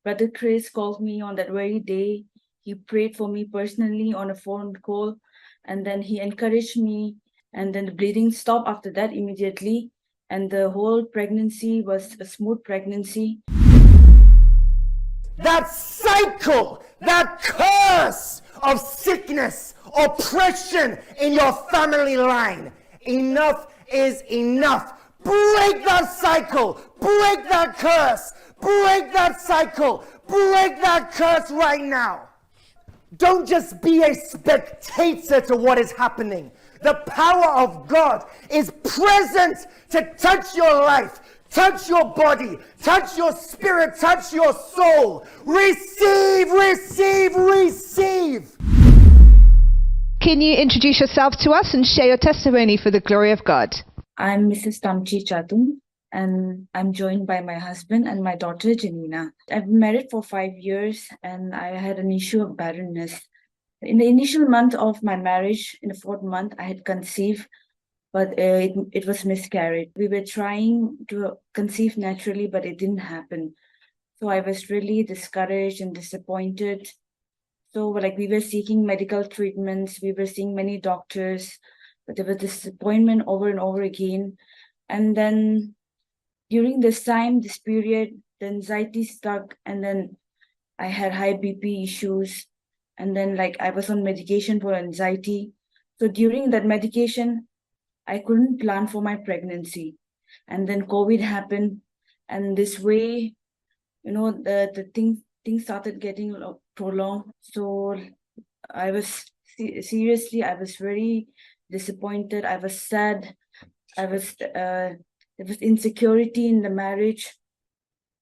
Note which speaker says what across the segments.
Speaker 1: Brother Chris called me on that very day. He prayed for me personally on a phone call, and then he encouraged me, and then the bleeding stopped after that immediately, and the whole pregnancy was a smooth pregnancy.
Speaker 2: That cycle, that curse of sickness, oppression in your family line. Enough is enough. Break that cycle. Break that curse. Break that cycle. Break that curse right now. Don't just be a spectator to what is happening. The power of God is present to touch your life, touch your body, touch your spirit, touch your soul. Receive, receive, receive.
Speaker 3: Can you introduce yourself to us and share your testimony for the glory of God?
Speaker 1: I'm Mrs. Tamchi, and I'm joined by my husband and my daughter, Janina. I've been married for 5 years, and I had an issue of barrenness. In the initial month of my marriage, in the 4th month, I had conceived, but it was miscarried. We were trying to conceive naturally, but it didn't happen. So I was really discouraged and disappointed. So we were seeking medical treatments, we were seeing many doctors, but there was disappointment over and over again. And then during this time, this period, the anxiety stuck, and then I had high BP issues, and then I was on medication for anxiety. So during that medication, I couldn't plan for my pregnancy. And then COVID happened, and this way, the things started getting prolonged. So I was I was very disappointed. I was sad. There was insecurity in the marriage.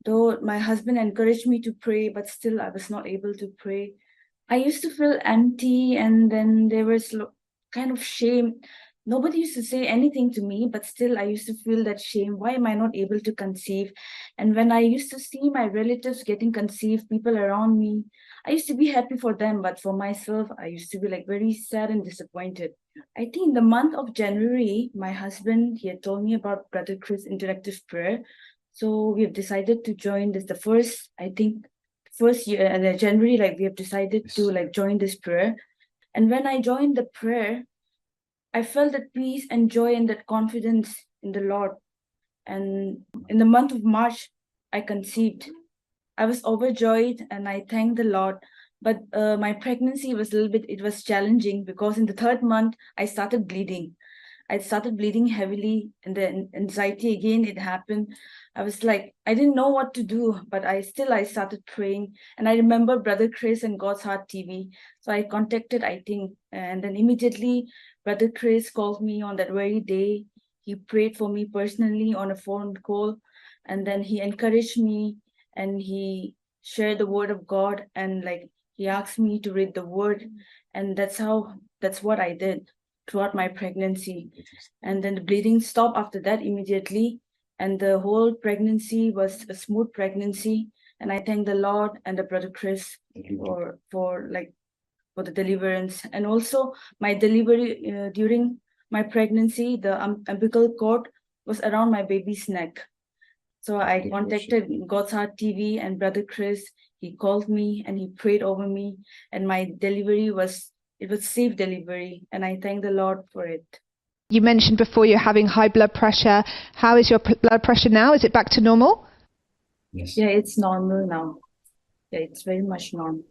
Speaker 1: Though my husband encouraged me to pray, but still I was not able to pray. I used to feel empty, and then there was kind of shame. Nobody used to say anything to me, but still I used to feel that shame. Why am I not able to conceive? And when I used to see my relatives getting conceived, people around me, I used to be happy for them, but for myself, I used to be very sad and disappointed. I think in the month of January, my husband, he had told me about Brother Chris interactive prayer. So we have decided to join this, the first year, and January, we have decided to join this prayer. And when I joined the prayer, I felt that peace and joy and that confidence in the Lord. And in the month of March, I conceived. I was overjoyed, and I thanked the Lord. But my pregnancy was it was challenging, because in the 3rd month, I started bleeding. I started bleeding heavily, and then anxiety again, it happened. I was I didn't know what to do, but I started praying. And I remember Brother Chris and God's Hart-TV. So I contacted, and then immediately Brother Chris called me on that very day. He prayed for me personally on a phone call, and then he encouraged me, and he shared the word of God, and he asked me to read the word, and that's what I did throughout my pregnancy. And then the bleeding stopped after that immediately, and the whole pregnancy was a smooth pregnancy. And I thank the Lord and the Brother Chris for the deliverance. And also my delivery, during my pregnancy, the umbilical cord was around my baby's neck. So I contacted God's Hart-TV and Brother Chris. He called me and he prayed over me, and my delivery was safe delivery, and I thank the Lord for it.
Speaker 3: You mentioned before you're having high blood pressure. How is your blood pressure now? Is it back to normal?
Speaker 1: Yes. Yeah, it's normal now. Yeah, it's very much normal.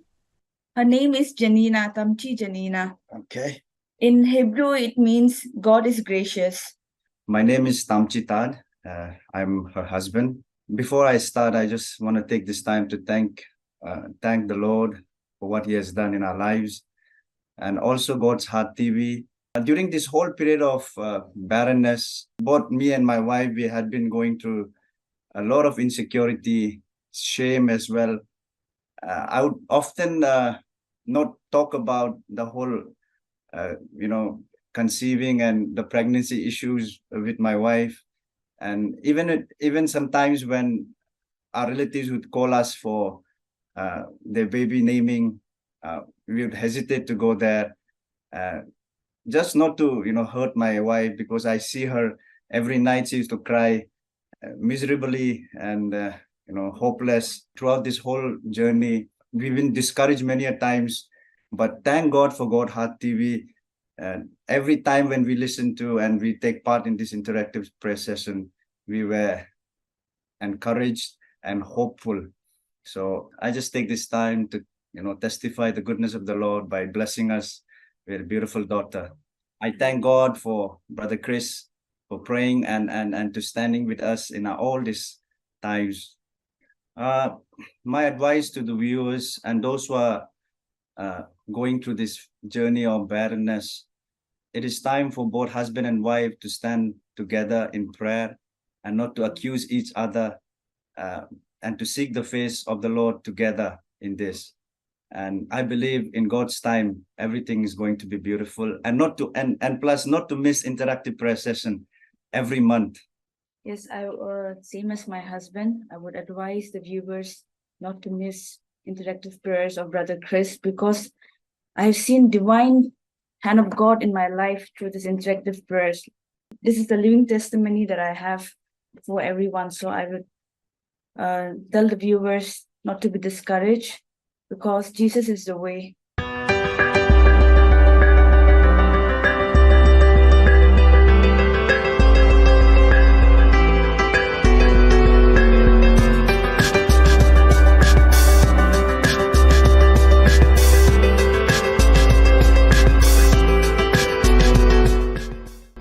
Speaker 1: Her name is Janina, Tamchi Janina.
Speaker 4: Okay.
Speaker 1: In Hebrew, it means God is gracious.
Speaker 4: My name is Tamchi. I'm her husband. Before I start, I just want to take this time to thank the Lord for what He has done in our lives, and also God's Hart-TV. During this whole period of barrenness, both me and my wife, we had been going through a lot of insecurity, shame as well. I would often not talk about the whole, conceiving and the pregnancy issues with my wife. And even sometimes when our relatives would call us for their baby naming, we would hesitate to go there, just not to hurt my wife, because I see her every night. She used to cry miserably, and hopeless throughout this whole journey. We've been discouraged many a times, but thank God for God Hart-TV. And every time when we listen to and we take part in this interactive prayer session, we were encouraged and hopeful. So I just take this time to, testify the goodness of the Lord by blessing us with a beautiful daughter. I thank God for Brother Chris for praying and to standing with us in all these times. My advice to the viewers and those who are going through this journey of barrenness, it is time for both husband and wife to stand together in prayer and not to accuse each other, and to seek the face of the Lord together in this. And I believe in God's time, everything is going to be beautiful, and plus not to miss interactive prayer session every month.
Speaker 1: Yes, same as my husband, I would advise the viewers not to miss interactive prayers of Brother Chris, because I've seen divine hand of God in my life through this interactive prayers. This is the living testimony that I have for everyone. So I would tell the viewers not to be discouraged, because Jesus is the way.